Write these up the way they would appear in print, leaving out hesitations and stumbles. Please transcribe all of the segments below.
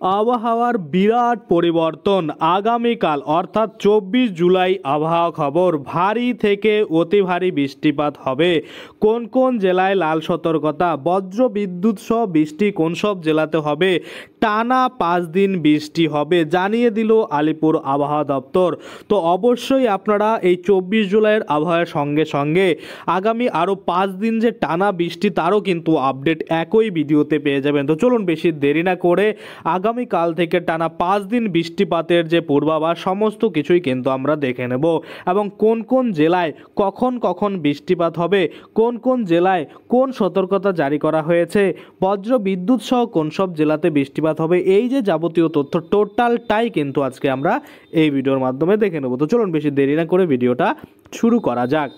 আবহাওয়ার বিরাট পরিবর্তন আগামীকাল অর্থাৎ 24 জুলাই। আবহাওয়া খবর, ভারী থেকে অতি ভারী বৃষ্টিপাত হবে। কোন কোন জেলায় লাল সতর্কতা, বজ্র বিদ্যুৎ সহ বৃষ্টি কোন সব জেলাতে হবে, টানা 5 দিন বৃষ্টি হবে জানিয়ে দিল আলিপুর আবহাওয়া দপ্তর। তো অবশ্যই আপনারা এই 24 জুলাইয়ের আবহাওয়ার সঙ্গে সঙ্গে আগামী আরও 5 দিন যে টানা বৃষ্টি তারও কিন্তু আপডেট একই ভিডিওতে পেয়ে যাবেন। তো চলুন বেশি দেরি না করে আগামীকাল থেকে টানা 5 দিন বৃষ্টিপাতের যে পূর্বাভাস সমস্ত কিছুই কিন্তু আমরা দেখে নেব, এবং কোন কোন জেলায় কখন কখন বৃষ্টিপাত হবে, কোন কোন জেলায় কোন সতর্কতা জারি করা হয়েছে, বজ্র বিদ্যুৎ সহ কোন সব জেলাতে বৃষ্টিপাত হবে, এই যে যাবতীয় তথ্য টোটালটাই কিন্তু আজকে আমরা এই ভিডিওর মাধ্যমে দেখে নেব। তো চলুন বেশি দেরি না করে ভিডিওটা শুরু করা যাক।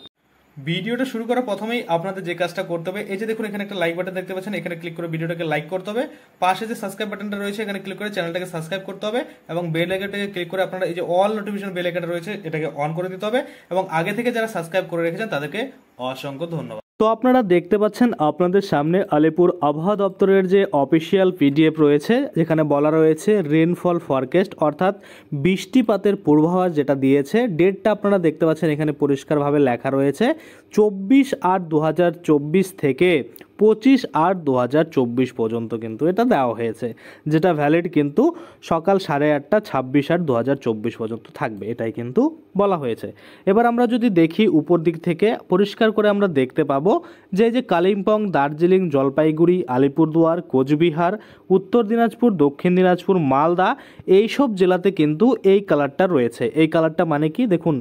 ভিডিওটা শুরু করার প্রথমেই আপনাদের যে কাজটা করতে হবে, এই যে দেখুন এখানে একটা লাইক বাটন দেখতে পাচ্ছেন, এখানে ক্লিক করে ভিডিওটাকে লাইক করতে হবে। পাশে যে সাবস্ক্রাইব বাটনটা রয়েছে এখানে ক্লিক করে চ্যানেলটাকে সাবস্ক্রাইব করতে হবে, এবং বেল আইকনটাকে ক্লিক করে আপনারা এই যে অল নোটিফিকেশন বেল আইকনটা রয়েছে এটাকে অন করে দিতে হবে, এবং আগে থেকে যারা সাবস্ক্রাইব করে রেখেছেন তাদেরকে অসংখ্য ধন্যবাদ। তো আপনারা দেখতে পাচ্ছেন আপনাদের সামনে আলিপুর আবহাওয়া দপ্তরের যে অফিসিয়াল পিডিএফ রয়েছে, যেখানে বলা রয়েছে রেনফল ফরকাস্ট অর্থাৎ বৃষ্টিপাতের পূর্বাভাস যেটা দিয়েছে। ডেটটা আপনারা দেখতে পাচ্ছেন এখানে পরিষ্কারভাবে লেখা রয়েছে 24/8/2024 থেকে 25/8/2024 পর্যন্ত কিন্তু এটা দেওয়া হয়েছে, যেটা ভ্যালিড কিন্তু সকাল 8:30 26/8/2024 পর্যন্ত থাকবে, এটাই কিন্তু বলা হয়েছে। এবার আমরা যদি দেখি উপর দিক থেকে পরিষ্কার করে আমরা দেখতে পাবো যে কালিম্পং, দার্জিলিং, জলপাইগুড়ি, আলিপুরদুয়ার, কোচবিহার, উত্তর দিনাজপুর, দক্ষিণ দিনাজপুর, মালদা এইসব জেলাতে কিন্তু এই কালারটা রয়েছে। এই কালারটা মানে কি দেখুন,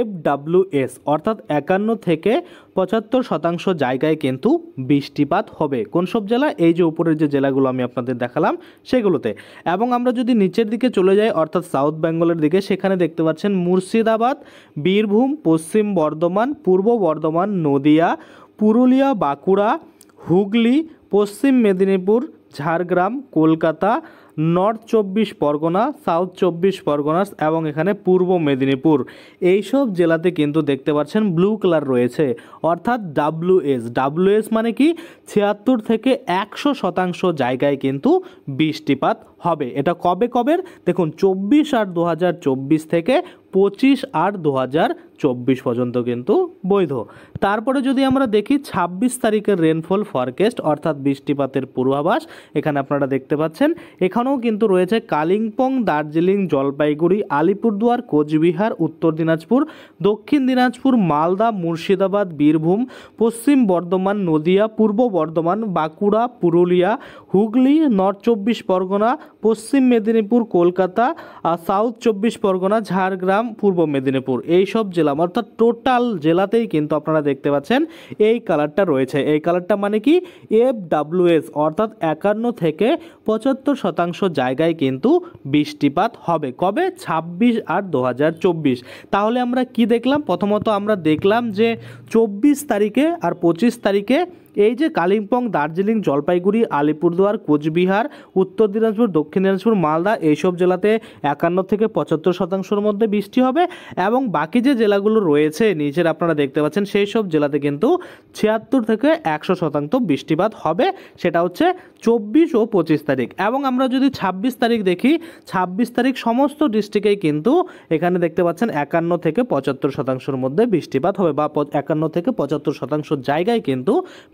FWS অর্থাৎ 51 থেকে 75% জায়গায় কিন্তু বৃষ্টিপাত হবে। কোন সব জেলা? এই যে উপরের যে জেলাগুলো আমি আপনাদের দেখালাম সেগুলোতে। এবং আমরা যদি নিচের দিকে চলে যাই অর্থাৎ সাউথ বেঙ্গলের দিকে, সেখানে দেখতে পাচ্ছেন মুর্শিদাবাদ, বীরভূম, পশ্চিম বর্ধমান, পূর্ব বর্ধমান, নদিয়া, পুরুলিয়া, বাঁকুড়া, হুগলি, পশ্চিম মেদিনীপুর, ঝাড়গ্রাম, কলকাতা, নর্থ 24 পরগনা, সাউথ 24 পরগনা এবং এখানে পূর্ব মেদিনীপুর এইসব জেলাতে কিন্তু দেখতে পাচ্ছেন ব্লু কালার রয়েছে অর্থাৎ WS মানে কি 76 থেকে 100% জায়গায় কিন্তু বৃষ্টিপাত হবে। এটা কবে কবের দেখুন 24/8/2024 থেকে 25/8/2024 পর্যন্ত কিন্তু বৈধ। তারপরে যদি আমরা দেখি 26 তারিখের রেনফল ফরকাস্ট অর্থাৎ বৃষ্টিপাতের পূর্বাভাস, এখানে আপনারা দেখতে পাচ্ছেন এখানেও কিন্তু রয়েছে কালিম্পং, দার্জিলিং, জলপাইগুড়ি, আলিপুরদুয়ার, কোচবিহার, উত্তর দিনাজপুর, দক্ষিণ দিনাজপুর, মালদা, মুর্শিদাবাদ, বীরভূম, পশ্চিম বর্ধমান, নদিয়া, পূর্ব বর্ধমান, বাঁকুড়া, পুরুলিয়া, হুগলি, নর্থ 24 পরগনা, পশ্চিম মেদিনীপুর, কলকাতা, সাউথ 24 পরগনা, ঝাড়গ্রাম, পূর্ব মেদিনীপুর এইসব জেলা অর্থাৎ টোটাল জেলাতেই কিন্তু আপনারা দেখতে পাচ্ছেন এই কালারটা রয়েছে। এই কালারটা মানে কি FWS অর্থাৎ 51 থেকে 75% জায়গায় কিন্তু বৃষ্টিপাত হবে। কবে? 26/8/2024। তাহলে আমরা কি দেখলাম? প্রথমত আমরা দেখলাম যে 24 তারিখে আর 25 তারিখে এই যে কালিম্পং, দার্জিলিং, জলপাইগুড়ি, আলিপুরদুয়ার, কোচবিহার, উত্তর দিনাজপুর, দক্ষিণ দিনাজপুর, মালদা এইসব জেলাতে 51 থেকে 75%-র মধ্যে বৃষ্টি হবে, এবং বাকি যে জেলাগুলো রয়েছে নিচের আপনারা দেখতে পাচ্ছেন সেই সব জেলাতে কিন্তু 76 থেকে 100% বৃষ্টিপাত হবে। সেটা হচ্ছে 24 ও 25 তারিখ। এবং আমরা যদি 26 তারিখ দেখি, 26 তারিখ সমস্ত ডিস্ট্রিক্টেই কিন্তু এখানে দেখতে পাচ্ছেন 51 থেকে 75%-র মধ্যে বৃষ্টিপাত হবে, বা 51 থেকে 75% জায়গায় কিন্তু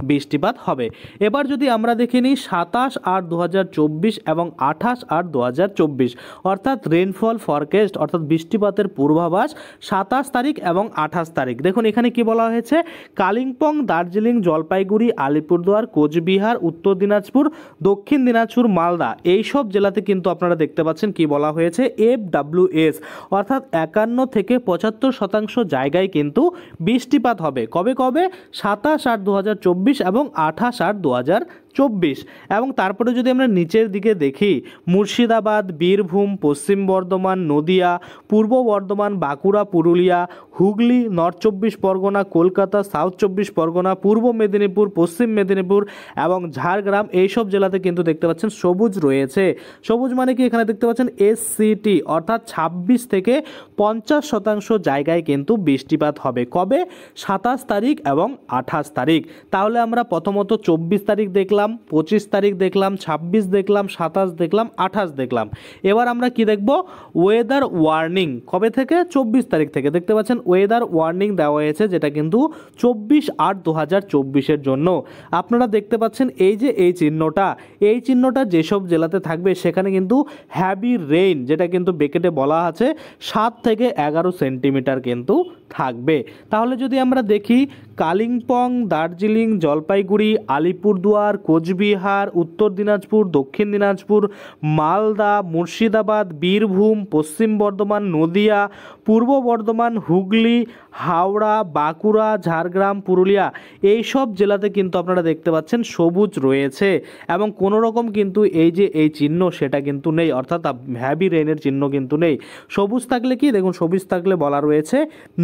বৃষ্টিপাত হবে। এবার যদি আমরা দেখে নিই 27/8/2024 এবং 28/8/2024 অর্থাৎ রেনফল ফরকাস্ট অর্থাৎ বৃষ্টিপাতের পূর্বাভাস 27 তারিখ এবং 28 তারিখ। দেখুন এখানে কি বলা হয়েছে, কালিম্পং, দার্জিলিং, জলপাইগুড়ি, আলিপুরদুয়ার, কোচবিহার, উত্তর দিনাজপুর, দক্ষিণ দিনাজপুর, মালদা এইসব জেলাতে কিন্তু আপনারা দেখতে পাচ্ছেন কি বলা হয়েছে FWS অর্থাৎ 51 থেকে 75% জায়গায় কিন্তু বৃষ্টিপাত হবে। কবে কবে? 27/8/2024 এবং 28/8/2024। এবং তারপরে যদি আমরা নিচের দিকে দেখি মুর্শিদাবাদ, বীরভূম, পশ্চিম বর্ধমান, নদিয়া, পূর্ব বর্ধমান, বাঁকুড়া, পুরুলিয়া, হুগলি, নর্থ 24 পরগনা, কলকাতা, সাউথ 24 পরগনা, পূর্ব মেদিনীপুর, পশ্চিম মেদিনীপুর এবং ঝাড়গ্রাম এইসব জেলাতে কিন্তু দেখতে পাচ্ছেন সবুজ রয়েছে। সবুজ মানে কি এখানে দেখতে পাচ্ছেন SCT অর্থাৎ 26 থেকে 50% জায়গায় কিন্তু বৃষ্টিপাত হবে। কবে? 27 তারিখ এবং 28 তারিখ। তাহলে আমরা প্রথমত 24 তারিখ দেখলাম, দেখলাম, 25 তারিখ দেখলাম, 26 দেখলাম, 27 দেখলাম, 28 দেখলাম। এবার আমরা কি দেখব, ওয়েদার ওয়ার্নিং কবে থেকে, 24 তারিখ থেকে। দেখতে পাচ্ছেন ওয়েদার ওয়ার্নিং দেওয়া হয়েছে, যেটা কিন্তু 24/8/2024 জন্য। আপনারা দেখতে পাচ্ছেন এই যে এই চিহ্নটা যেসব জেলাতে থাকবে সেখানে কিন্তু হ্যাভি রেইন, যেটা কিন্তু বেকেটে বলা আছে 7 থেকে 11 সেন্টিমিটার কিন্তু থাকবে। তাহলে যদি আমরা দেখি কালিম্পং, দার্জিলিং, জলপাইগুড়ি, আলিপুরদুয়ার, কোচবিহার, উত্তর দিনাজপুর, দক্ষিণ দিনাজপুর, মালদা, মুর্শিদাবাদ, বীরভূম, পশ্চিম বর্ধমান, নদিয়া, পূর্ব বর্ধমান, হুগলি, হাওড়া, বাঁকুড়া, ঝাড়গ্রাম, পুরুলিয়া, এই সব জেলাতে কিন্তু আপনারা দেখতে পাচ্ছেন সবুজ রয়েছে এবং কোনো রকম কিন্তু এই যে এই চিহ্ন সেটা কিন্তু নেই, অর্থাৎ হ্যাভি রেইনের চিহ্ন কিন্তু নেই। সবুজ থাকলে কি দেখুন, সবুজ থাকলে বলা রয়েছে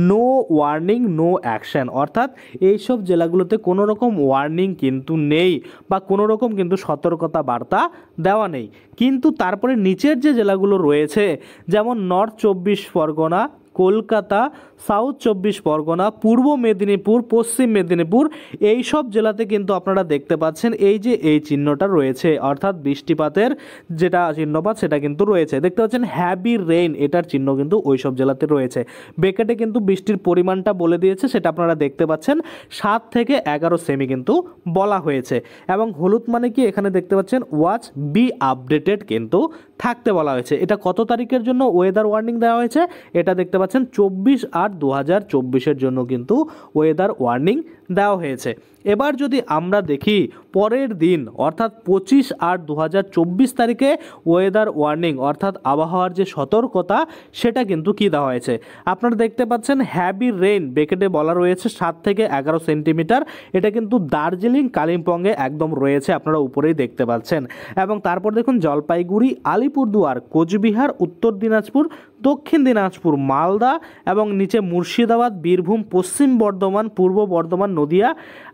নো ওয়ার্নিং নো অ্যাকশন, অর্থাৎ এই সব জেলাগুলোতে কোনো রকম ওয়ার্নিং কিন্তু নেই বা কোনো রকম কিন্তু সতর্কতা বার্তা দেওয়া নেই। কিন্তু তারপরে নিচের যে জেলাগুলো রয়েছে, যেমন নর্থ 24 পরগনা, কলকাতা, সাউথ 24 পরগনা, পূর্ব মেদিনীপুর, পশ্চিম মেদিনীপুর, এই সব জেলাতে কিন্তু আপনারা দেখতে পাচ্ছেন এই যে এই চিহ্নটা রয়েছে, অর্থাৎ বৃষ্টিপাতের যেটা চিহ্নপাত সেটা কিন্তু রয়েছে। দেখতে পাচ্ছেন হ্যাভি রেইন, এটার চিহ্ন কিন্তু ওই সব জেলাতে রয়েছে। বেকেটে কিন্তু বৃষ্টির পরিমাণটা বলে দিয়েছে, সেটা আপনারা দেখতে পাচ্ছেন 7 থেকে 11 সেমি কিন্তু বলা হয়েছে। এবং হলুদ মানে কি, এখানে দেখতে পাচ্ছেন ওয়াচ বি আপডেটেড কিন্তু থাকতে বলা হয়েছে। এটা কত তারিখের জন্য ওয়েদার ওয়ার্নিং দেওয়া হয়েছে, এটা দেখতে পাচ্ছেন 24/8/2024 জন্য কিন্তু ওয়েদার ওয়ার্নিং দেওয়া হয়েছে। এবার যদি আমরা দেখি পরের দিন অর্থাৎ 25/8/2024 তারিখে ওয়েদার ওয়ার্নিং অর্থাৎ আবহাওয়ার যে সতর্কতা সেটা কিন্তু কি দেওয়া হয়েছে, আপনারা দেখতে পাচ্ছেন হ্যাভি রেইন বেকেটে বলা রয়েছে 7 থেকে 11 সেন্টিমিটার। এটা কিন্তু দার্জিলিং, কালিম্পংয়ে একদম রয়েছে, আপনারা উপরেই দেখতে পাচ্ছেন। এবং তারপর দেখুন জলপাইগুড়ি, আলিপুরদুয়ার, কোচবিহার, উত্তর দিনাজপুর, দক্ষিণ দিনাজপুর, মালদা এবং নিচে মুর্শিদাবাদ, বীরভূম, পশ্চিম বর্ধমান, পূর্ব বর্ধমান, নদিয়া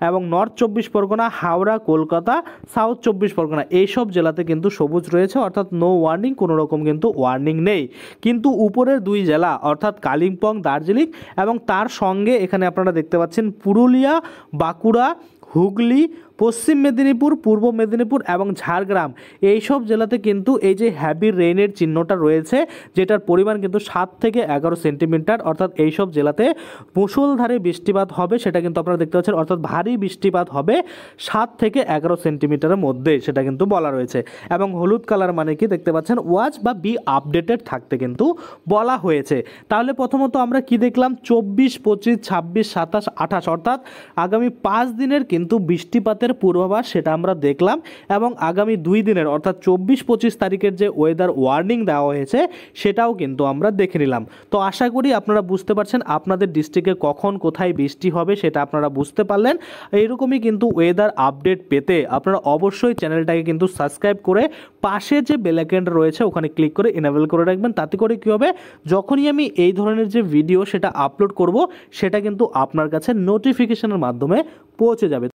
এবং নর্থ 24 পরগনা, হাওড়া, কলকাতা, সাউথ 24 পরগনা, এইসব জেলাতে কিন্তু সবুজ রয়েছে, অর্থাৎ নো ওয়ার্নিং, কোনো রকম কিন্তু ওয়ার্নিং নেই। কিন্তু উপরের দুই জেলা অর্থাৎ কালিম্পং, দার্জিলিং এবং তার সঙ্গে এখানে আপনারা দেখতে পাচ্ছেন পুরুলিয়া, বাঁকুড়া, হুগলি, পশ্চিম মেদিনীপুর, পূর্ব মেদিনীপুর এবং ঝাড়গ্রাম, এই সব জেলাতে কিন্তু এই যে হ্যাভি রেইনের চিহ্নটা রয়েছে, যেটার পরিমাণ কিন্তু 7 থেকে 11 সেন্টিমিটার, অর্থাৎ এই সব জেলাতে মুষলধারে বৃষ্টিপাত হবে, সেটা কিন্তু আপনারা দেখতে পাচ্ছেন, অর্থাৎ ভারী বৃষ্টিপাত হবে 7 থেকে 11 সেন্টিমিটারের মধ্যে, সেটা কিন্তু বলা রয়েছে। এবং হলুদ কালার মানে কি দেখতে পাচ্ছেন ওয়াচ বা বি আপডেটেড থাকতে কিন্তু বলা হয়েছে। তাহলে প্রথমত আমরা কি দেখলাম, 24, 25, 26, 27, 28 অর্থাৎ আগামী 5 দিনের কিন্তু বৃষ্টিপাতের পূর্বাভাস সেটা আমরা দেখলাম। এবং আগামী 2 দিনের অর্থাৎ 24-25 তারিখের যে ওয়েদার ওয়ার্নিং দেওয়া হয়েছে সেটাও কিন্তু আমরা দেখে নিলাম। তো আশা করি আপনারা বুঝতে পারছেন আপনাদের ডিস্ট্রিক্টে কখন কোথায় বৃষ্টি হবে সেটা আপনারা বুঝতে পারলেন। এইরকমই কিন্তু ওয়েদার আপডেট পেতে আপনারা অবশ্যই চ্যানেলটাকে কিন্তু সাবস্ক্রাইব করে পাশে যে বেল আইকনটা রয়েছে ওখানে ক্লিক করে এনেবল করে রাখবেন। তাতে করে কী হবে, যখনই আমি এই ধরনের যে ভিডিও সেটা আপলোড করব সেটা কিন্তু আপনার কাছে নোটিফিকেশনের মাধ্যমে পৌঁছে যাবে।